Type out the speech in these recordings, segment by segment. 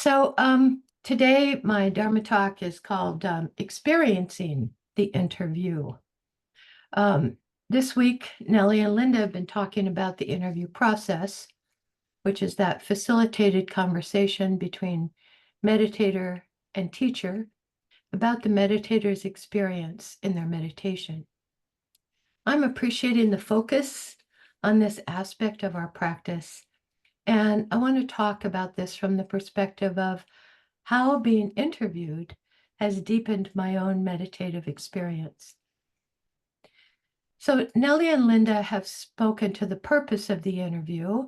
Today my Dharma talk is called Experiencing the Interview. This week, Nelly and Linda have been talking about the interview process, which is that facilitated conversation between meditator and teacher about the meditator's experience in their meditation. I'm appreciating the focus on this aspect of our practice, and I want to talk about this from the perspective of how being interviewed has deepened my own meditative experience. So Nelly and Linda have spoken to the purpose of the interview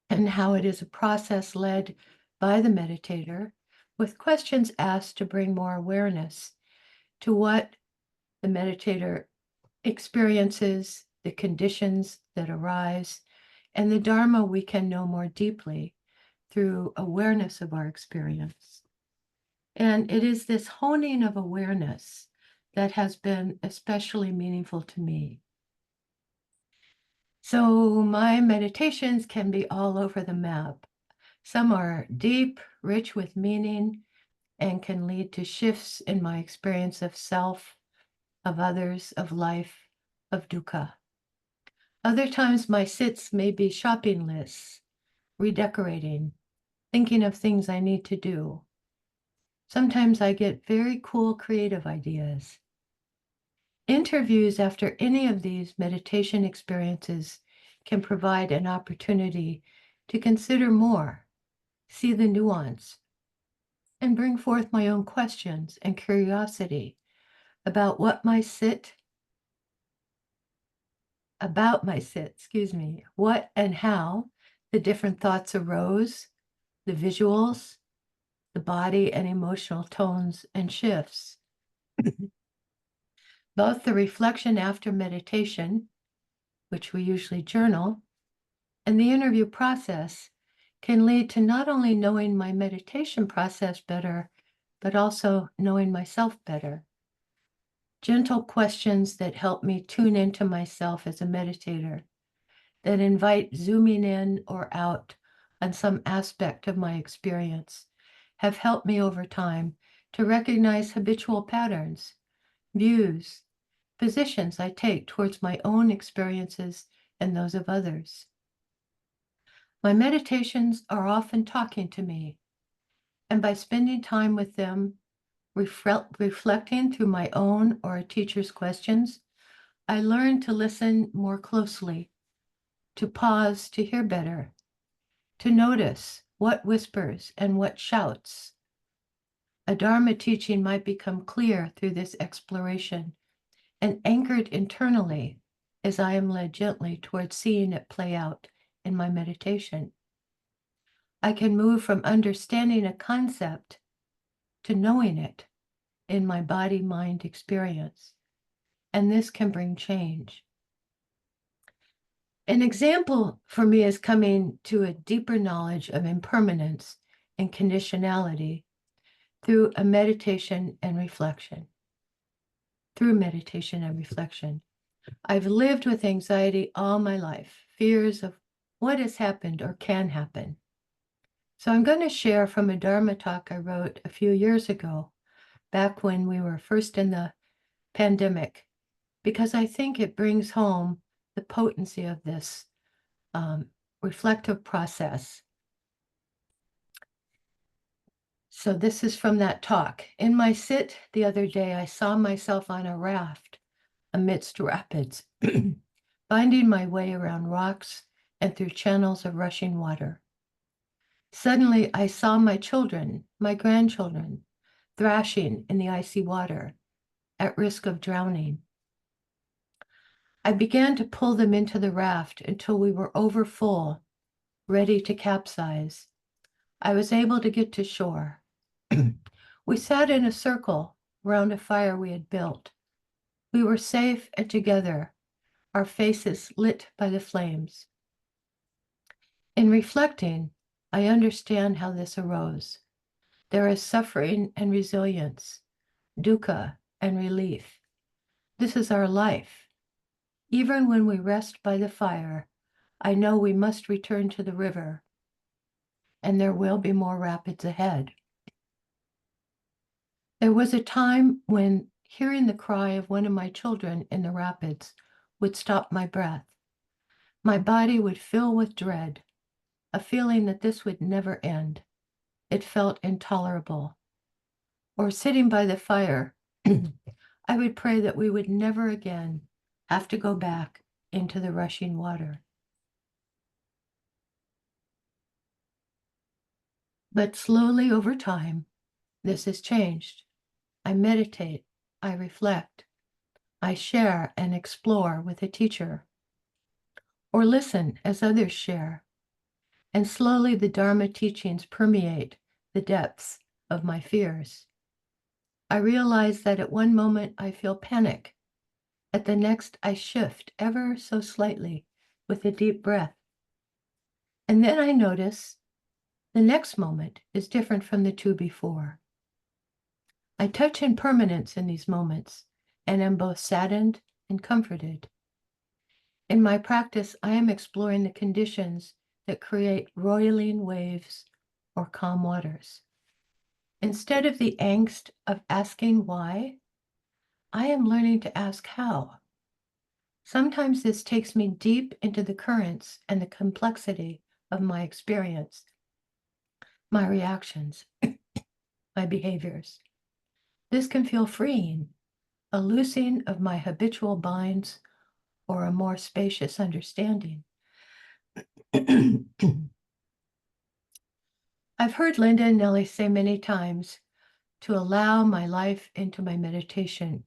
and how it is a process led by the meditator with questions asked to bring more awareness to what the meditator experiences, the conditions that arise, and the Dharma we can know more deeply through awareness of our experience. And it is this honing of awareness that has been especially meaningful to me. So my meditations can be all over the map. Some are deep, rich with meaning, and can lead to shifts in my experience of self, of others, of life, of dukkha. Other times my sits may be shopping lists, redecorating, thinking of things I need to do. Sometimes I get very cool creative ideas. Interviews after any of these meditation experiences can provide an opportunity to consider more, see the nuance, and bring forth my own questions and curiosity about what my sit, what and how the different thoughts arose, the visuals, the body and emotional tones and shifts. Both the reflection after meditation, which we usually journal, and the interview process can lead to not only knowing my meditation process better, but also knowing myself better. Gentle questions that help me tune into myself as a meditator, that invite zooming in or out on some aspect of my experience, have helped me over time to recognize habitual patterns, views, positions I take towards my own experiences and those of others. My meditations are often talking to me, and by spending time with them, reflecting through my own or a teacher's questions, I learn to listen more closely, to pause to hear better, to notice what whispers and what shouts. A Dharma teaching might become clear through this exploration and anchored internally as I am led gently towards seeing it play out in my meditation. I can move from understanding a concept to knowing it in my body-mind experience, and this can bring change. An example for me is coming to a deeper knowledge of impermanence and conditionality through meditation and reflection. I've lived with anxiety all my life, fears of what has happened or can happen. So I'm going to share from a Dharma talk I wrote a few years ago, back when we were first in the pandemic, because I think it brings home the potency of this reflective process. So this is from that talk. In my sit the other day, I saw myself on a raft amidst rapids, finding my way around rocks and through channels of rushing water. Suddenly, I saw my children, my grandchildren, thrashing in the icy water, at risk of drowning. I began to pull them into the raft until we were over full, ready to capsize. I was able to get to shore. We sat in a circle around a fire we had built. We were safe and together, our faces lit by the flames. In reflecting, I understand how this arose. There is suffering and resilience, dukkha and relief. This is our life. Even when we rest by the fire, I know we must return to the river. and there will be more rapids ahead. There was a time when hearing the cry of one of my children in the rapids would stop my breath. My body would fill with dread, a feeling that this would never end. It felt intolerable. Or sitting by the fire, I would pray that we would never again have to go back into the rushing water. But slowly over time, this has changed. I meditate, I reflect, I share and explore with a teacher, or listen as others share, and slowly the Dharma teachings permeate the depths of my fears. I realize that at one moment I feel panic, at the next I shift ever so slightly with a deep breath. And then I notice the next moment is different from the two before. I touch impermanence in these moments and am both saddened and comforted. In my practice, I am exploring the conditions that create roiling waves or calm waters. Instead of the angst of asking why, I am learning to ask how. Sometimes this takes me deep into the currents and the complexity of my experience, my reactions, my behaviors. This can feel freeing, a loosing of my habitual binds or a more spacious understanding. I've heard Linda and Nelly say many times to allow my life into my meditation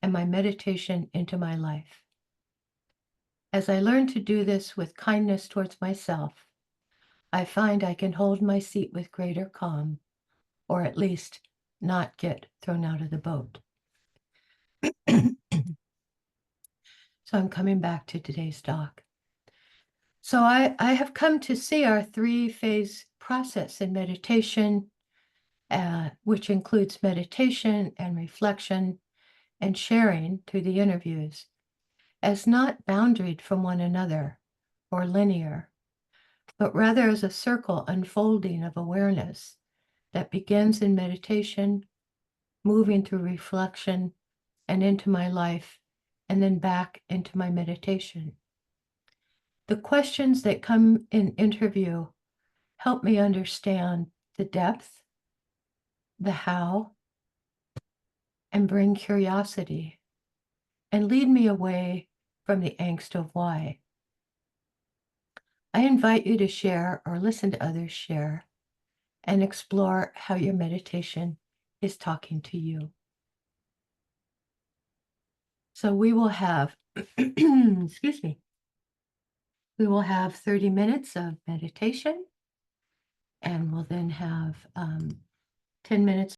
and my meditation into my life. As I learn to do this with kindness towards myself, I find I can hold my seat with greater calm, or at least not get thrown out of the boat. So I'm coming back to today's talk. So I have come to see our three-phase process in meditation, which includes meditation and reflection and sharing through the interviews, as not boundaried from one another or linear, but rather as a circle unfolding of awareness that begins in meditation, moving through reflection and into my life, and then back into my meditation. The questions that come in interview help me understand the depth, the how, and bring curiosity, and lead me away from the angst of why. I invite you to share or listen to others share and explore how your meditation is talking to you. So we will have, excuse me, we will have 30 minutes of meditation, and we'll then have 10 minutes